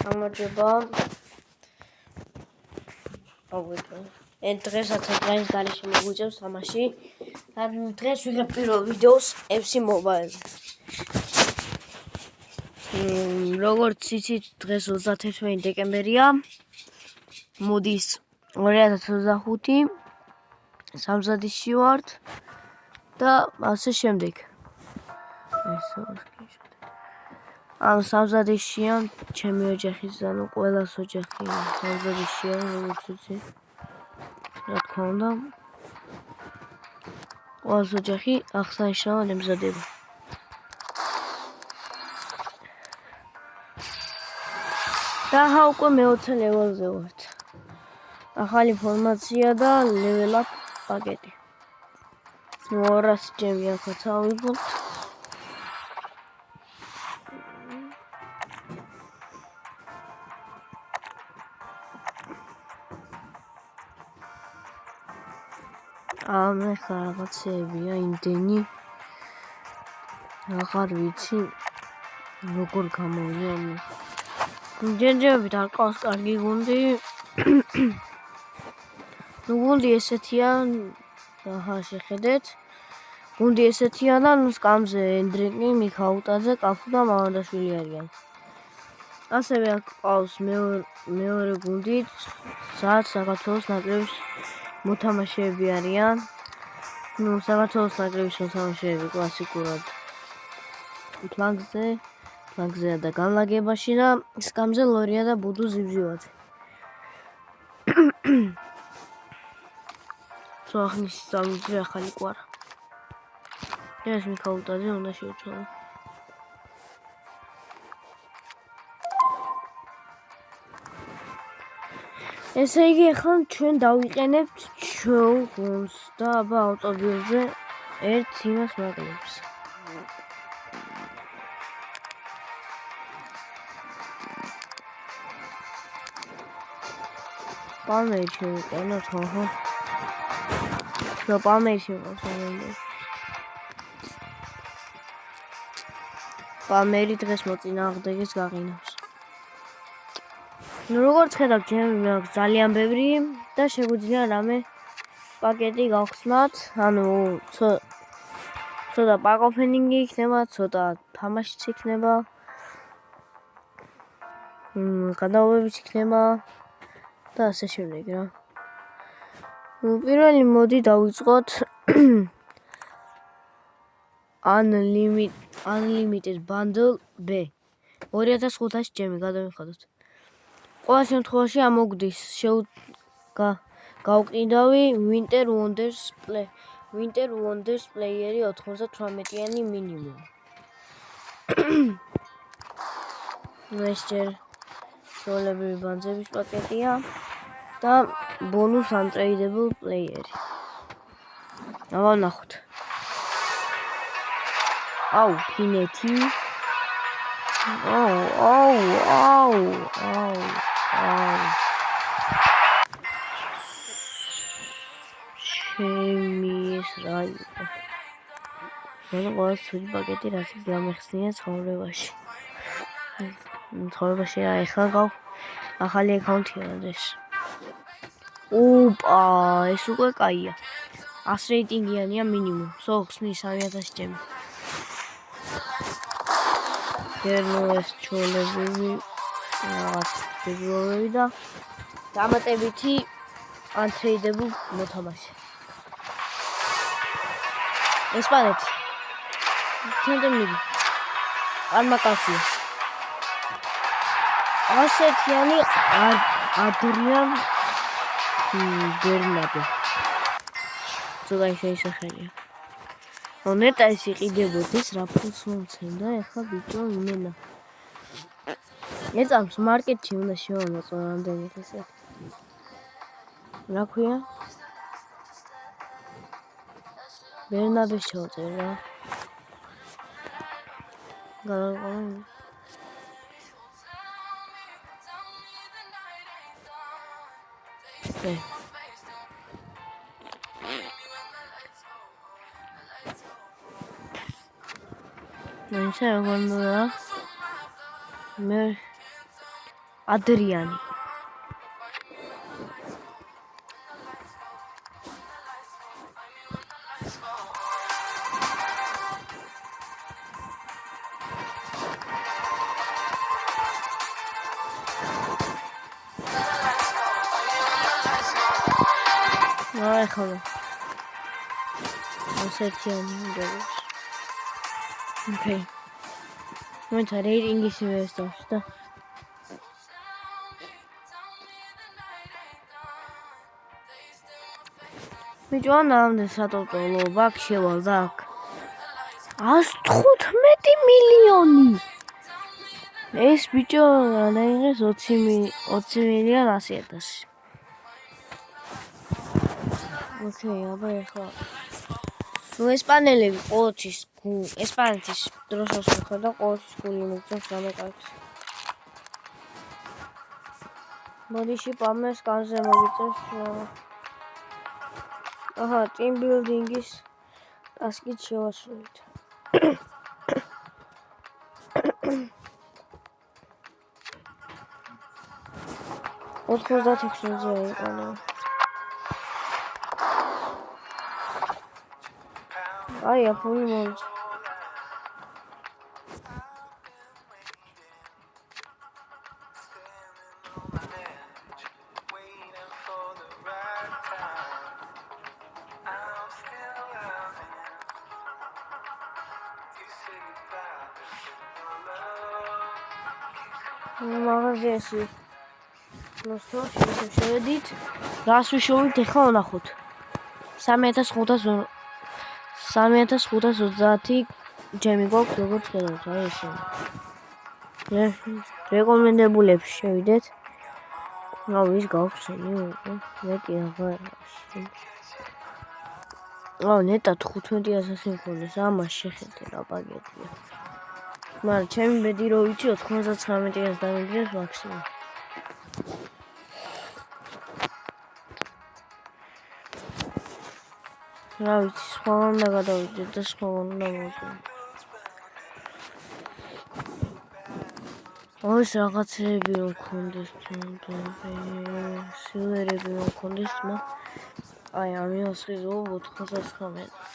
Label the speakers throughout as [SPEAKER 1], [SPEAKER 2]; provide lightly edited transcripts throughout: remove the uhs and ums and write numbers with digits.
[SPEAKER 1] გამარჯობა. დღესაც ეკრანის გარეშე მოგვიწევს თამაში. დღეს ვიღებ პირველ ვიდეოს FC Mobile-ზე. როგორც იცით, დღეს 31 დეკემბერია. მოდის 2025 სამზადისში ვართ და ასე შემდეგ. სამზადისშია ჩემი ოჯახის, ანუ ყველას ოჯახი სამზადისშია, როგორც ვიცი. რა თქმა უნდა, ყველას ოჯახი აღსანიშნავად ემზადება. და უკვე მე-20 ლეველზე ვართ. ახალი ფორმაცია და level up პაკეტი. 200 ჯემი ახაც ავიღოთ. მე ხა რაღაცებია იმდენი აღარ ვიცი როგორ გამოვიდა. ჯერჯერობით არ ყავს კარგი გუნდი. გუნდი ესეთია, აჰა შეხედეთ. გუნდი ესეთია და სკამზე ენდრიკი, მიქაუტაძე, კაფუ და მამანდაშვილი არიან. ასევე აქ ყავს მეორე გუნდი, სადაც საქართველოს ნაკრების მოთამაშეები არიან. საქართველოს ნაკრების მოთამაშეები კლასიკურად ფლანგზეა და განლაგებაში და სკამზე ლორია და ბუდუ ზიბზივაძე. ახლის სამზე ახალი კვარა. ეს მიქაუტაძე უნდა შევცვალო. ესე იგი, ახლა ჩვენ დავიყენებთ ჩვენ გუნდს და აბა ავტობილზე ერთ იმას მაკლებს. პალმერი შევიყენოთ, ხო? და პალმერი შევყავთ. პალმერი დღეს მოწინააღმდეგეს გაღინავს. როგორც ხედავთ, ჩემი აქვს ძალიან ბევრი და შეგვიძლია რამე პაკეტი გავხსნათ. ანუ ცოტა pack opening-ი იქნება, ცოტა თამაშიც იქნება. გადაუვებიც იქნება და ასე შემდეგ რა. პირველი მოდი დავიწყოთ Unlimited Bundle B. 2500 ჯემი გადავიხადოთ. ყოველ შემთხვევაში ამოგვდის გავკნიდავი Winter Wonders პლეიერი 98-იანი მინიმუმ. ეს ჯერ ჩვეულებრივი ბანძების პაკეტია და ბონუს untradeable პლეიერი. აბა ნახოთ. აუ, ფინეთი. აუ. ჩემის რა იყო. მან ყოველ ცუდი პაკეტი რასაც გამეხსნია ცხოვრებაში. ცხოვრებაში ახლა გავ ახალი აკაუნტია ეს. ოპა, ეს უკვე კაია. 100 რეიტინგიანია მინიმუმ. ხსნის 3000 ჯემი. ეს ჩვეულებრივი რაღაც ფიგურები და დამატებითი untradeable მოთამაშე. ესპანეთი. ცენტრმიგი. არმაკასია. ასეთიანი ადრიან ბერნაბე. ცოტა შეისახელია. ნეტა ის იყიდებოდეს რა ფულს მომცემდა, ეხლა ბიჭო იმენა. ეწამს მარკეტში უნდა შევამოწმო რამდენი ესე. რა ქვია? ბერნაბეს ჩავწერ რა. გადავყავ. ისე როგორ მე ადრიანი. აი ხოლმე. ასეთიანი მიდევს. ოკეი. მოიცა რეიტინგის ინვესტორს და ბიჭო ნამდვილად სატოტოლო ბაქ შევალდა აქ 115 მილიონი ეს ბიჭო დაიღეს 20 მილიონ 100,000 ოკეი აბა ეხლა ნუ ესპანელები ყოველთვის ესპანეთის დროშას მოხდა ყოველთვის გული მოგწევს რამე კარგს მოდიში პამეს განზე მოგიწევს აჰა team building-ის ტასკით შევასრულეთ 96-ზე აიყანა აი აფული მომწ მაღაზიაში შევედით რას ვიშოვით ეხლა ვნახოთ 3530 ჯემი გვაქვს როგორც ხედავთ აი ესე რეკომენდებულებს შევიდეთ აუ ის გავხსენი მეტი აღარ აუ ნეტა 15,000 მქონდეს ამას შეხედე რა პაკეტია მაგრამ ჩემი ბედი რო ვიცი 99-ს დამიგდეს მაქსიმუმ რა ვიცი სხვა უნდა გადავიდეთ და სხვა უნდა მოვიდეთ ოის რაღაცები რომ მქონდეს სილვერები რომ მქონდეს აი ამიოს ხიზო 99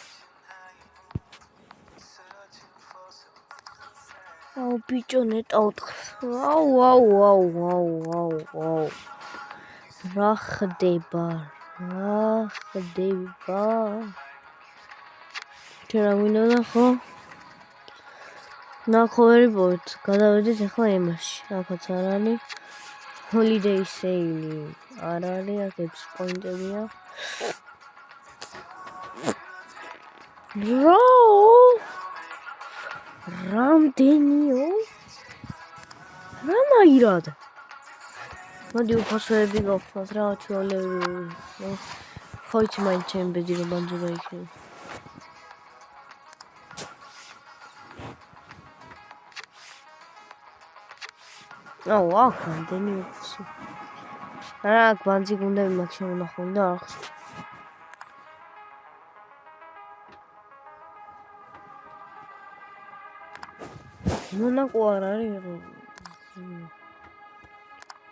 [SPEAKER 1] აუ ბიჭო ნეტა 4 აუ რა ხდება ჩერა მინდა ხო ნახევარი პოინტ გადავედით ახლა იმაში აქაც არ არის holiday sale არ არის აქაც პოინტებია რამდენიო რამაირად მოდი უფასოები გავხსნათ რა ჩოლები ხოიცი მაინც ჩემი ბედი რომ ბანძობა იქნება აუ აქ რამდენი უფასო რა აქ ბანძი გუნდები მაქვს შემონახული და არ ხსნა მონაკო არ არის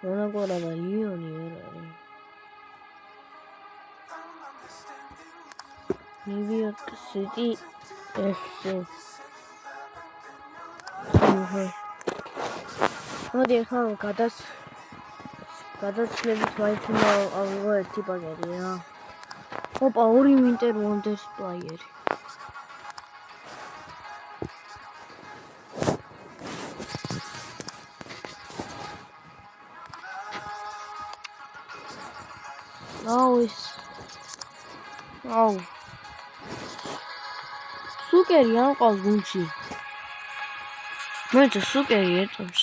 [SPEAKER 1] მონაკო რა და ლიონი არ არის ნიუ-იორკ სიტი FC მოდი ახლა გადაცლებით მაინც ავიღო ერთი პაკეტი რა ოპა ორი ვინტერ ვონდერს პლაიერი აუ სუკერი არ ყავს გუნდში მეც სუკერი ერთობს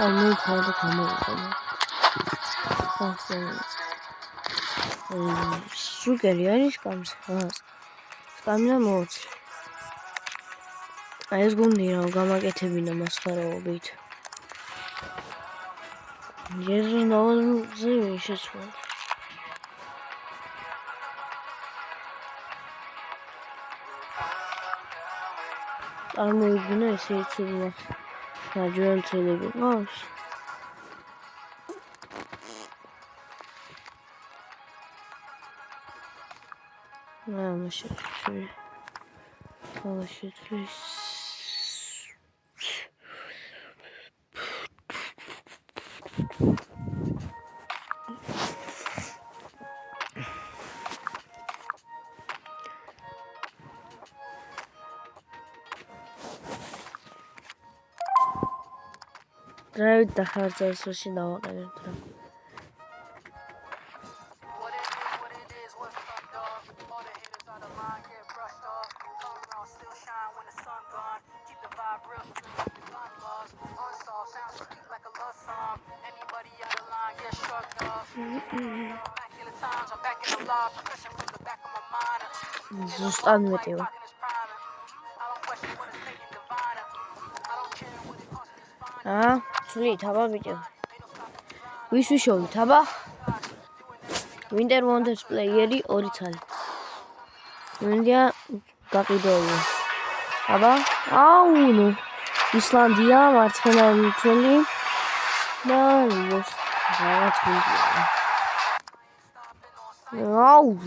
[SPEAKER 1] აი მე ხარ გამოვიყენე სუკერი არის კამს კამნა მოც აი ეს გუნდი რა გამაკეთებინა მასხარაობით ჯერზე ნოზე შეცვალა წარმოვიდგინე ესე იცოდი რაჯვენცელები ყავს Dravit daxardzes roshi davaqedebt ra. Zustad მეტივა. Ცვლით აბა ბიჭო. ვის ვიშოვით აბა? Winter Wonders პლეიერი 2 ცალი. მინდია გაყიდოო. აბა, აუნო. ისლანდია მარცხენა მცველი და რაღაც ვიდეო.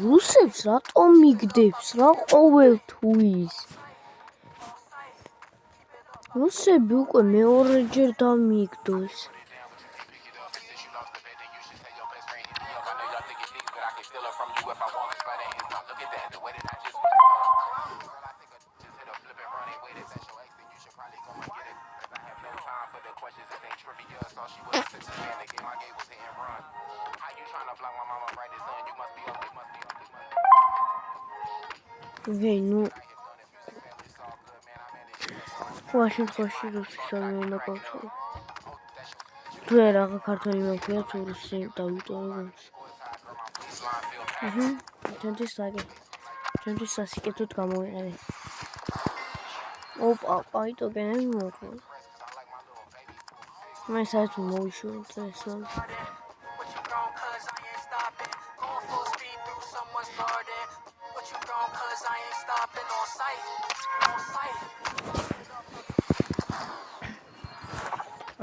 [SPEAKER 1] რუსებს რატომ მიგდებს რა ყოველთვის? რუსები უკვე მეორეჯერ დამიგდოს. ну ვაშინ ხოში რუსისანი უნდა გავწოვო. თუ არა ქართული მეფეა თუ რუსი დავიტოვო. ჩვენთვის სასიკეთოდ გამოვიყენე. ოპა, აიტო გენები მოხდა. მე საერთოდ მოვიშურე ეს.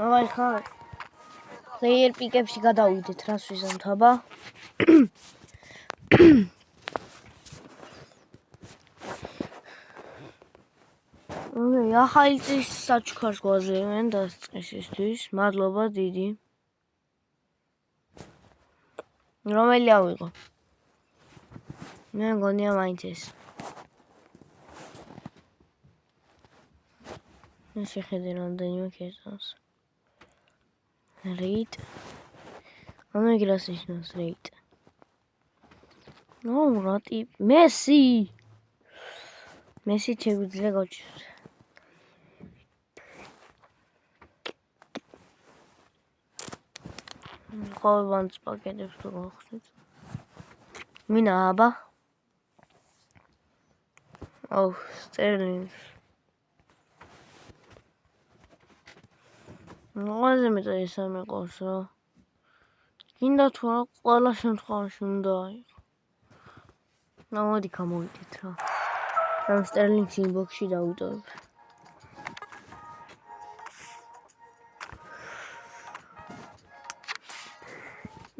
[SPEAKER 1] Avai ხარ. Player pick-up-ში გადავიდეთ, რას ვიზამთ აბა? ახალი წლის საჩუქარს გვაზრებენ დასწრისისთვის. მადლობა დიდი. რომელი ავიღო? მე მგონია მაინც ეს. შეხედე რამდენიმე კერტავს. Rate. Ano igras ნიშნავს rate. რა ტიპი? Messi. Messi შეგვიძლია გავჩერდეთ. ყოველგვარს პაკეტებს თუ გავხსნით. მინა აბა. Sterling. ყველაზე მეტად ესა მეყავს რა. გინდა თუ რა ყველა შემთხვევაში უნდა აიღო. მოდი გამოვიდეთ რა. ამ Sterling-ს inbox-ში დავიტოვებ.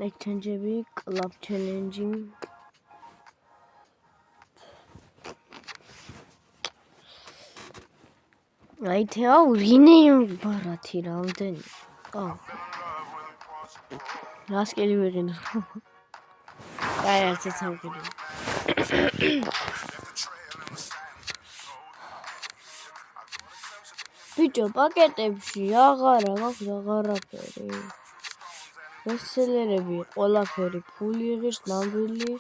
[SPEAKER 1] exchange-ები, club challenge. აი თეო რინე ბარათი რამდენი. რასკელი ვეღინო. აი არც ეცავკილი. ბიჭო პაკეტებში აღარა მაქვს აღარაფერი. ბესტსელერები ყველაფერი ფული იღებს ნამდვილი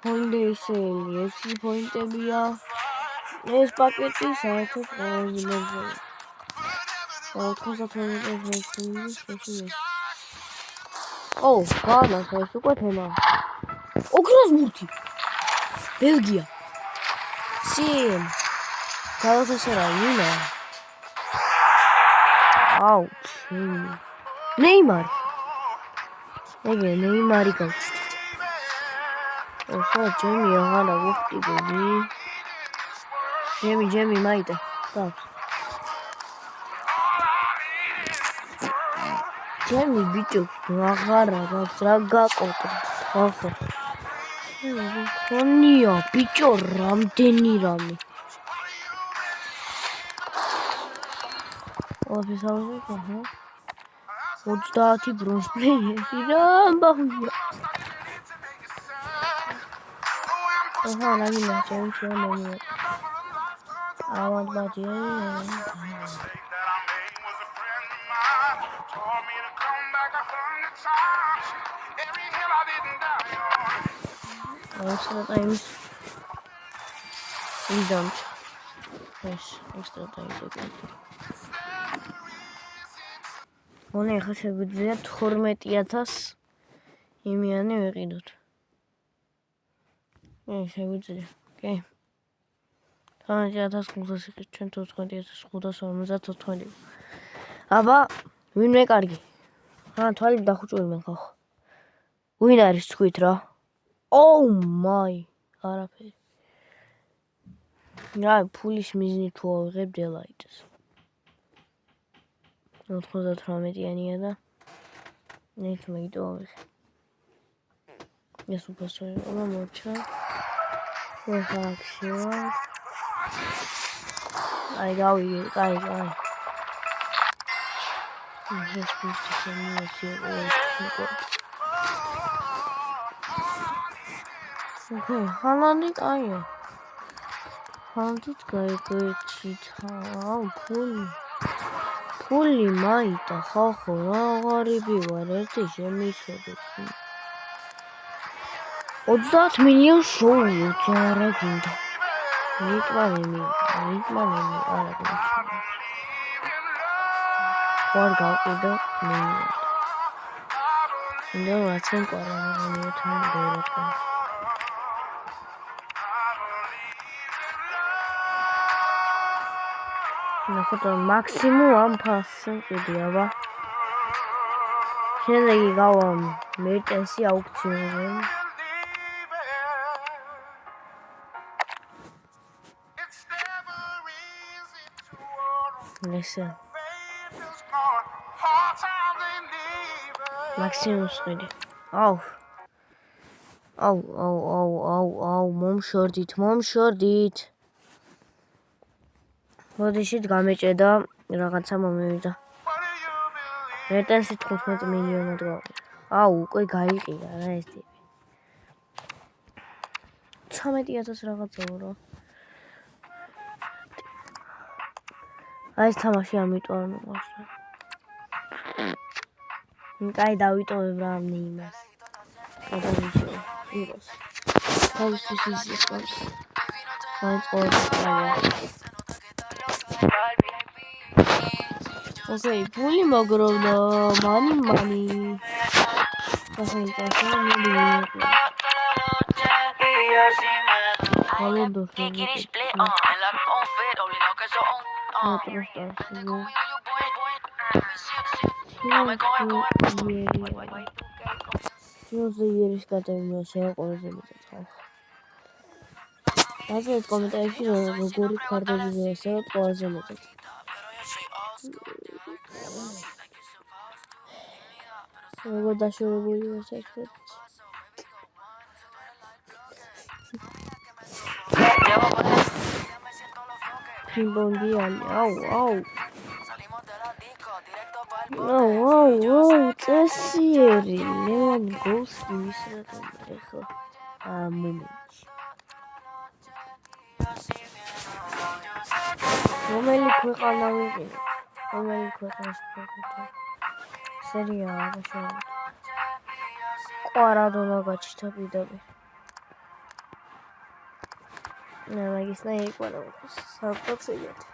[SPEAKER 1] holiday sale 6 პოინტებია. ეს პაკეტი საერთოდ ყველაზე მაღალი. 92 გაანახა ეს უკვე თემა. ოქროს ბურთი. ბელგია. სიმ. გალათასარაი მინა. ნეიმარი. ეგე ნეიმარი გავჩნდით. ეხლა ჯემი აღარა გვხვდები. ჯემი მაიტა. გავს. ჯემი ბიჭო აღარა გაქვს რა გაკოტრდ. ხო. ხონია ბიჭო რამდენი რამე ოფისალზე ხო 30 ბრონზ პლეიერი რა ამბავია აჰა ნაგინა ჩემი მომია ავადბადი extra times we don't yes extra times again One ახლა შეგვიძლია 12000 იმიანი ვიყიდოთ. შეგვიძლია. კი. 12500 იქით ჩვენ 14554. აბა, ვინმე კარგი. თვალი დახუჭული მე ხახ. ვინ არის თქვით რა? Oh my. არაფერი. რა, ფულის მიზნით თუ ავიღებ დელაიტს. 98-იანია და ნეც მეგიტო ავიღე. ეს უბრალოდ მომორჩა. ხახში ვარ. აი გავიგე, კაი. ეს ფიქრობ. Okay, ჰალანდი კაია. ჰალანდით გაიგეჩითა, ფული მაიტა ხახო რა ღარიბი ვარ ერთი შემიცოდეთ 30 მილიონ შოუ არა გინდა მიტმანები არა გინდა ვარ გავყიდო მე რაცენ ყარამეთან დეროთქო ნახოთ მაქსიმუმ ამ ფასზე ყიდია შემდეგ გავა მერტენსი აუქციონზე ნესა მაქსიმუმ ყიდი აუ მომშორდით მოდიშით გამეჭედა რაღაცა მომივიდა მერტენსი 15 მილიონად გავყიდა უკვე გაიყიდა რა ეს ტიპი 13000 რაღაცაო რა აი ეს თამაში ამიტომ არ მოყვარს კაი დავიტოვებ რა იმას გადავიჭერ იროს თავისთვის ის ყავს მაინც ყოველდღე Okay, puli mogrovda money. Εγώ დაშორებული ვარ საერთოდ. Pimbondiani. Au. წესიერი. ლევან გოლსკი ვისრატა ეხლა. მომენტში. რომელი ქვეყანა ვიყიდე? რომელი ქვეყნის პროგრამა? Seria așa. Quaradona găcită pidăbe. Ne mai găsna ei quaradona. S-a tot să iete.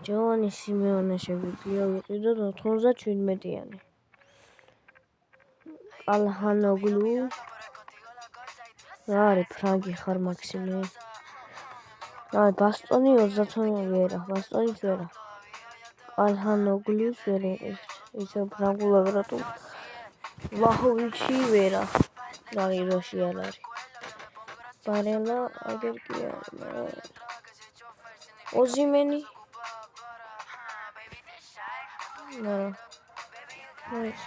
[SPEAKER 1] Giovanni Simeone შეგვიძლია ვიყიდოთ 97-იანი. ალჰანოგლუ რა არის ფრანგი ხარ მაქსიმე? რა ბასტონი 30 ვერა, ბასტონის ვერა. ალჰანოგლუს ვერა ისე ფრანგულად რატო? ლაჰოვიჩი ვერა. რა იროში არ არის. ბარელა აგერ კი არა. ოზიმენი არა. ეს.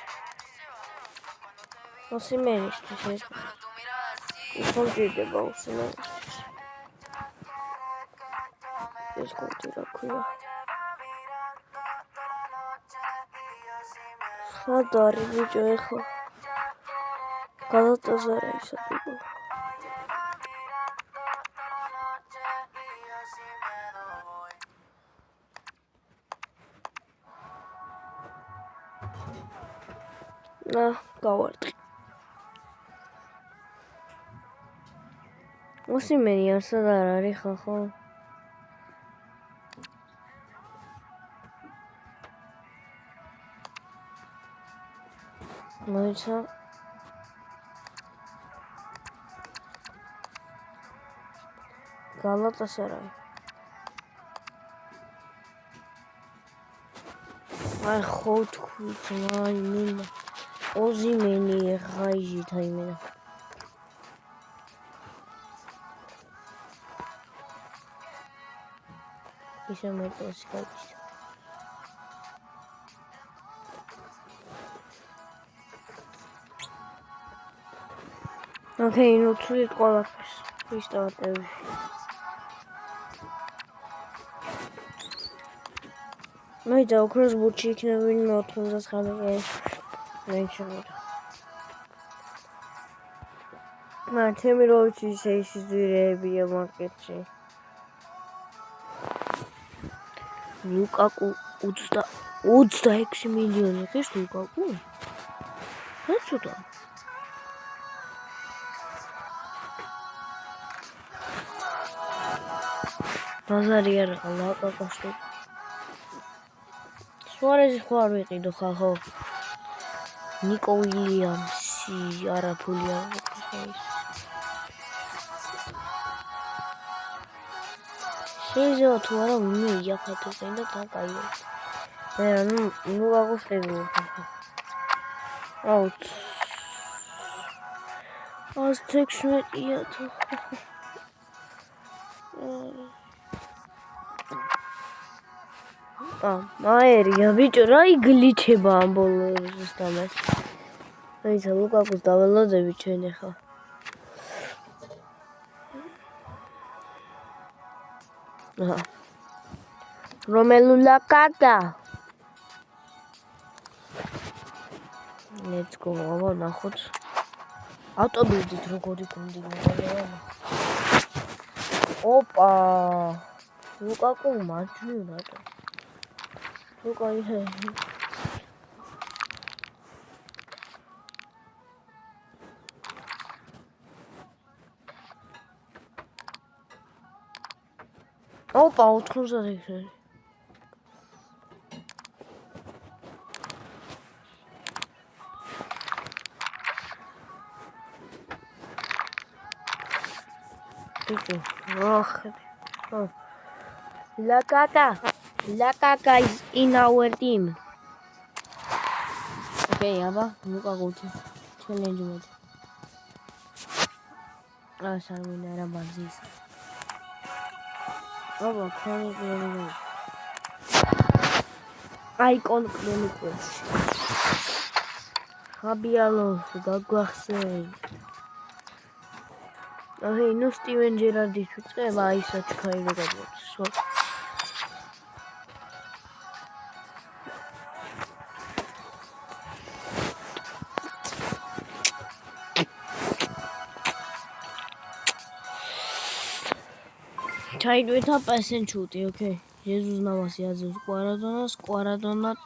[SPEAKER 1] ოსიმენისთვის ეს. ის მჭირდება ოსიმენისთვის. ეს კონტი რა ქვია? სად არის ბიჭო ეხლა? გადატაზარა ისაკუბო. გავარტყი. ოსიმენი არსად არ არის ხო? მოიცა გალატასარაი. აი ხო თქვი ძმაი მინდა. ოზიმენი ღაიჟი თაიმენა. ისე მეტოს გაიჩ. ოკეი, ნუ თვლით ყველაფერს. ვისტავატები. მედა ოქროს ბურჩი იქნება ვინმე 99 მეჩემოდა. ჩემი რო ვიცი ის ძვირეებია მარკეტში. ლუკაკუ 26 მილიონი ხის ლუკაკუ? რა ცუდა? ბაზარი არ ლუკაკას თუ სუარეზი ხო არ ვიყიდო ხო? ნიკო უილიამსი არაფული არ ვიყიდო. შეიძლება თუ არა მე იახათებენ და დაკაიო. მე ნუ აღუსტებო. აუც. 16-ია თუ. მაერია ბიჭო რა იგლიჩება ამ ბოლოს დამას. აიცა ლუკაკუს დაველოდები ჩვენ ახლა. რომელუ ლაკაკა. Let's go. აბა ნახოთ. ავტობუსით როგორი კონდიციონერია. ოპა. ლუკაკუ მაჯნურა. ლუკაი. ოპა 90. Oh. La Kaka is in our team. Okay, aba, muka gochi. Challenge mode. Sarmina era bazis. Aba, chronic level. Icon chronicles. Habialo, gagwaxen. Hey, no Steven Gerrard is why such kind of so. Tried with a person shoot, okay. Jesus Navas, Yazoo, Quaradona,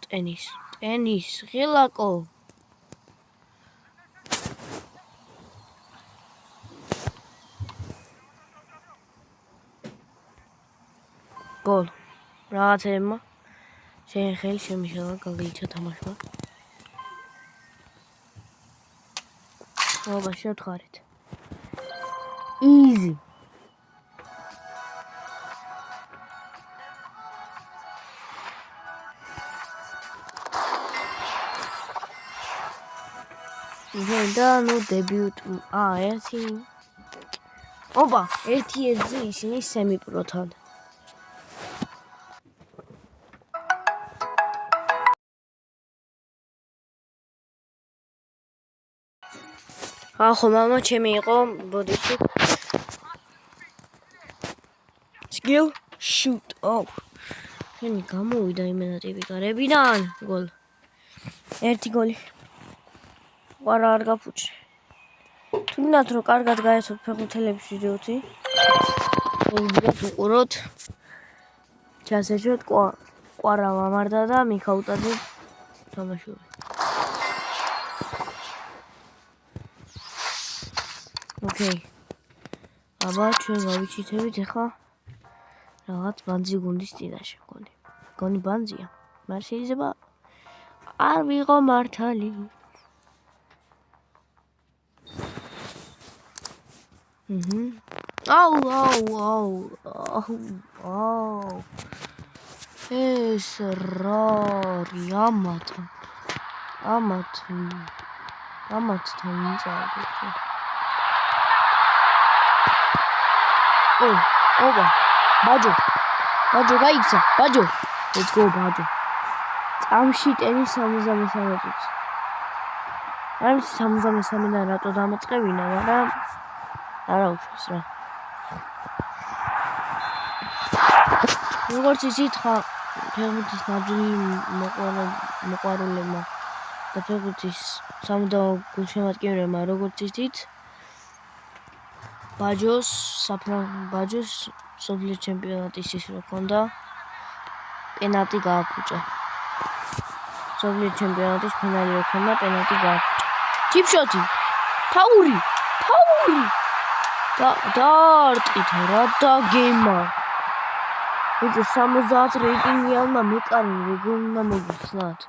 [SPEAKER 1] tennis, Hilako. Goal. Rahat Emma. Şey şeymişler kalıyça tamaşma. O başlıyor tuvalet. Easy. Da no debut. Erti. Oba, erti isini semi protan. ახო მამა ჩემი იყო ბოდიში. Skill shoot. Oh. შენი გამოვიდა იმენა ტიპი გარებიდან. გოლ. ერთი გოლი. ვარა არ გაფუჭე. თუნდაც რომ კარგად გაეცოთ ფეხბურთელების ვიდეოთი. უყუროთ. ჩასეჭოთ ყვარა მამარდა და მიხაუტაძე თამაშობენ. ოკეი. აბა ჩვენ გავიჩითებით ახლა რაღაც ბანძი გუნდის წინაშე მგონი. მგონი ბანძია. მაგრამ შეიძლება არ ვიყო მართალი. აუ. ეს რა ამათთან ვინწავდეთ. ობა. ბაჯო გაიქცა. ბაჯო. Let's go ბაჯო. წამში ტენის 73 წუთი. არ ვიცი 73-დან რატო დამოწყევინა, მაგრამ არა უშავს რა. როგორც იცით ხა ფეხბურთის ნაბიჯი მოყვარულებმა და ფეხბურთის სამუდამო გულშემატკივრებმა როგორც იცით ბაჯოს სოფლიო ჩემპიონატის ის რო ქონდა პენალტი გააფუჭა. სოფლიო ჩემპიონატის ფინალი რო ქონდა პენალტი გააფუჭა. ჩიპშოტი. ფაური. დაარტყით რა დაგემა. ეს 70 რეიტინგი ალმა მეკარი როგორ უნდა მოგიხსნათ.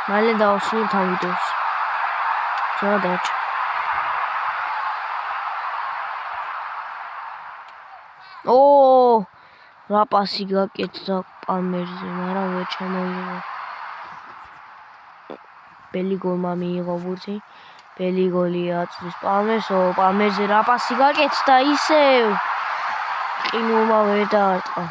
[SPEAKER 1] მალე დავასრულებ ამ ვიდეოს. ძმა დაჭა. რა პასი გაკეთდა პალმერზე, მაგრამ ვერ ჩამოიღო. ბელი გოლმა მიიღო ბურთი. ბელი გოლია აწვის პალმერს. პალმერზე რა პასი გაკეთდა ისევ. ყინულმა ვერ დაარტყა.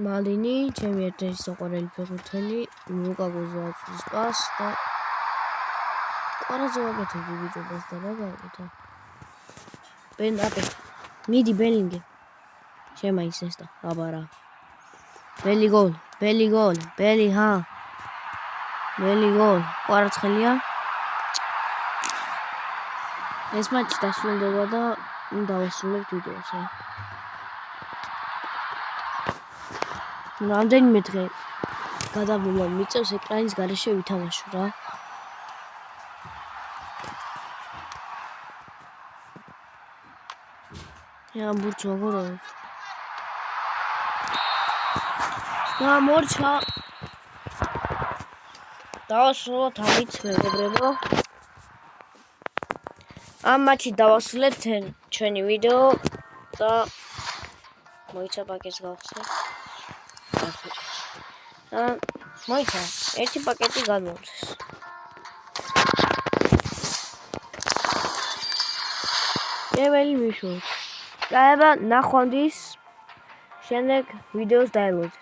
[SPEAKER 1] მალინი, ჩემი ერთ-ერთი საყვარელი ფეხბურთელი, ლუკაკუზე აწვის პასს და ყვარაზე ვაკეთებდი ბიჭობას და რა გავაკეთე. მიდი ბელინგე. შემაიცნეს და აბა რა. ბელი გოლ. ბელი გოლ. ყვარაცხელია. ეს მატჩი დასრულდება და დავასრულებთ ვიდეოს. რამდენიმე დღე გადავლა მიწევს ეკრანის გარეშე ვითამაშო რა. ბურთს ვაგორებ. მორჩა. დავასრულოთ ამით მეგობრებო. ამ მატჩი დავასრულებთ ჩვენი ვიდეო და მოიცა პაკეტს გავხსნით. მოიცა ერთი პაკეტი გადმოვცეს. პირველი მიშოთ. გაება ნახვამდის შემდეგ ვიდეოს დაელოდეთ.